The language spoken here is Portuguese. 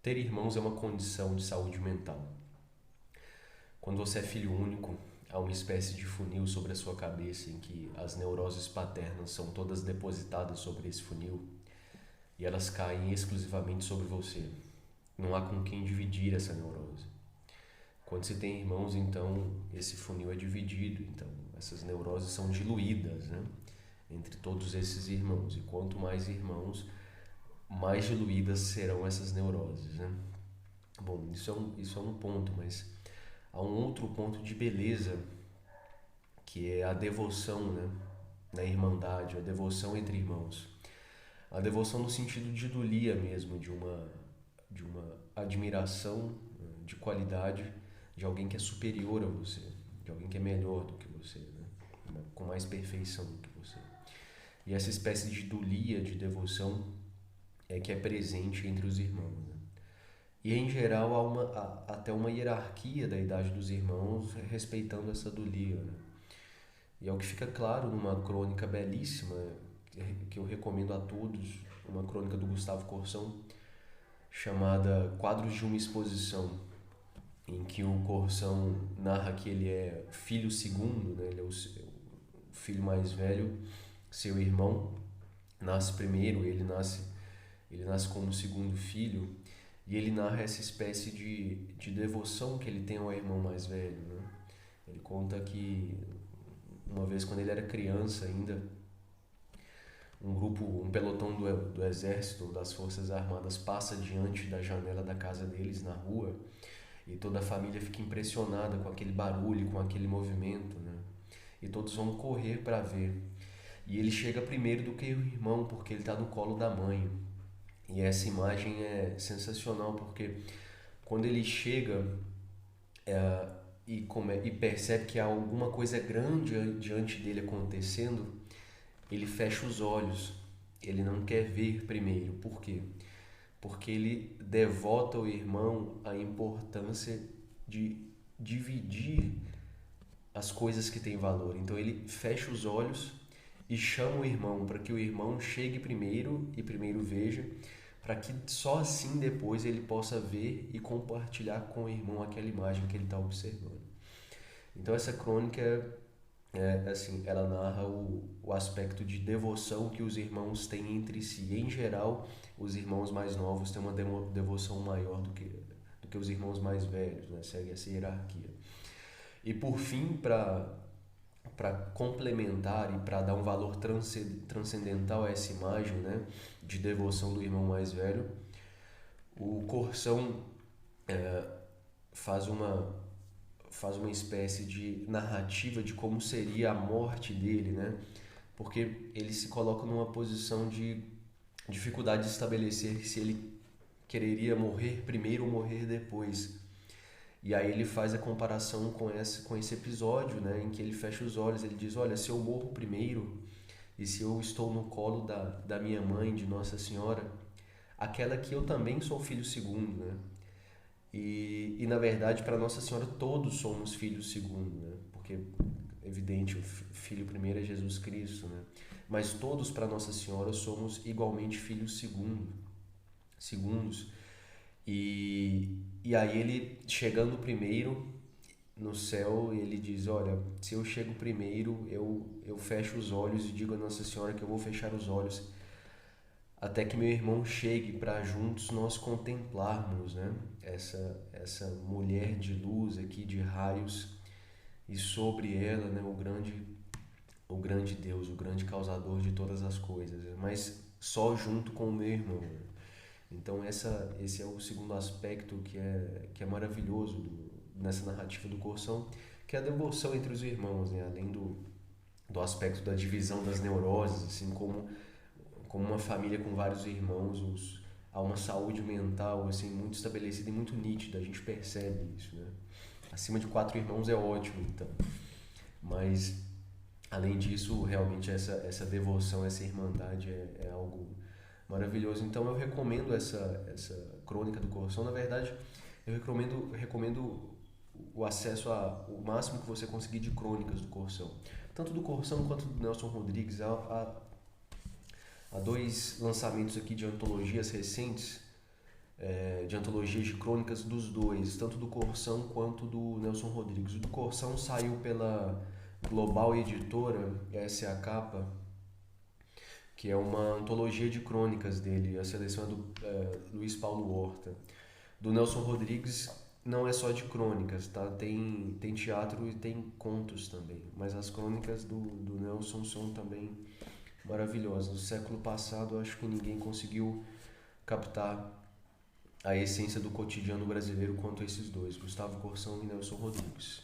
Ter irmãos é uma condição de saúde mental. Quando você é filho único, há uma espécie de funil sobre a sua cabeça em que as neuroses paternas são todas depositadas sobre esse funil e elas caem exclusivamente sobre você. Não há com quem dividir essa neurose. Quando se tem irmãos, então esse funil é dividido, então essas neuroses são diluídas, né, entre todos esses irmãos. E quanto mais irmãos, mais diluídas serão essas neuroses, né? Bom, isso é um ponto, mas há um outro ponto de beleza que é a devoção, né? Na irmandade, a devoção entre irmãos. A devoção no sentido de idolia mesmo, de uma admiração de qualidade de alguém que é superior a você, de alguém que é melhor do que você, né? Com mais perfeição do que você. E essa espécie de idolia, de devoção, é que é presente entre os irmãos, né? E em geral até uma hierarquia da idade dos irmãos respeitando essa idolia, né? E é o que fica claro numa crônica belíssima que eu recomendo a todos, uma crônica do Gustavo Corsão chamada Quadros de uma Exposição, em que o Corsão narra que ele é filho segundo, né? Ele é o filho mais velho, seu irmão nasce primeiro, ele nasce como segundo filho, e ele narra essa espécie de devoção que ele tem ao irmão mais velho, né? Ele conta que uma vez quando ele era criança ainda, um pelotão do exército, das forças armadas passa diante da janela da casa deles na rua e toda a família fica impressionada com aquele barulho, com aquele movimento, né? E todos vão correr para ver. E ele chega primeiro do que o irmão, porque ele está no colo da mãe. E essa imagem é sensacional, porque quando ele chega e percebe que há alguma coisa grande diante dele acontecendo, ele fecha os olhos. Ele não quer ver primeiro. Por quê? Porque ele devota ao irmão a importância de dividir as coisas que têm valor. Então ele fecha os olhos e chama o irmão para que o irmão chegue primeiro e primeiro veja, para que só assim depois ele possa ver e compartilhar com o irmão aquela imagem que ele está observando. Então essa crônica assim, ela narra o aspecto de devoção que os irmãos têm entre si. Em geral, os irmãos mais novos têm uma devoção maior do que os irmãos mais velhos, né? Segue essa hierarquia. E por fim, para complementar e para dar um valor transcendental a essa imagem, né, de devoção do irmão mais velho, o Corsão faz uma faz uma espécie de narrativa de como seria a morte dele, né? Porque ele se coloca numa posição de dificuldade de estabelecer se ele quereria morrer primeiro ou morrer depois. E aí ele faz a comparação com esse episódio, né, em que ele fecha os olhos, ele diz, olha, se eu morro primeiro e se eu estou no colo da minha mãe, de Nossa Senhora, aquela que eu também sou filho segundo, né? E na verdade, para Nossa Senhora, todos somos filhos segundo, né? Porque, evidente, o filho primeiro é Jesus Cristo, né? Mas todos para Nossa Senhora somos igualmente filhos segundos. E aí ele, chegando primeiro no céu, ele diz, olha, se eu chego primeiro, eu fecho os olhos e digo a Nossa Senhora que eu vou fechar os olhos até que meu irmão chegue para juntos nós contemplarmos, né, essa mulher de luz aqui, de raios, e sobre ela, né, o grande Deus, o grande causador de todas as coisas, mas só junto com o meu irmão, né? Então esse é o segundo aspecto que é maravilhoso nessa narrativa do Corção, que é a devoção entre os irmãos, né? Além do aspecto da divisão das neuroses, assim como uma família com vários irmãos, há uma saúde mental assim muito estabelecida e muito nítida, a gente percebe isso, né? Acima de 4 irmãos é ótimo, então. Mas além disso, realmente essa devoção, essa irmandade é algo maravilhoso. Então eu recomendo essa crônica do Corção. Na verdade, eu recomendo o acesso o máximo que você conseguir de crônicas do Corção. Tanto do Corção quanto do Nelson Rodrigues. Há dois lançamentos aqui de antologias recentes de antologia de crônicas dos dois, tanto do Corsão quanto do Nelson Rodrigues. O do Corsão saiu pela Global Editora, essa é a capa, que é uma antologia de crônicas dele, a seleção é do Luiz Paulo Horta. Do Nelson Rodrigues não é só de crônicas, tá? Tem teatro e tem contos também, mas as crônicas do Nelson são também maravilhosas. No século passado, acho que ninguém conseguiu captar a essência do cotidiano brasileiro quanto esses dois, Gustavo Corsão e Nelson Rodrigues.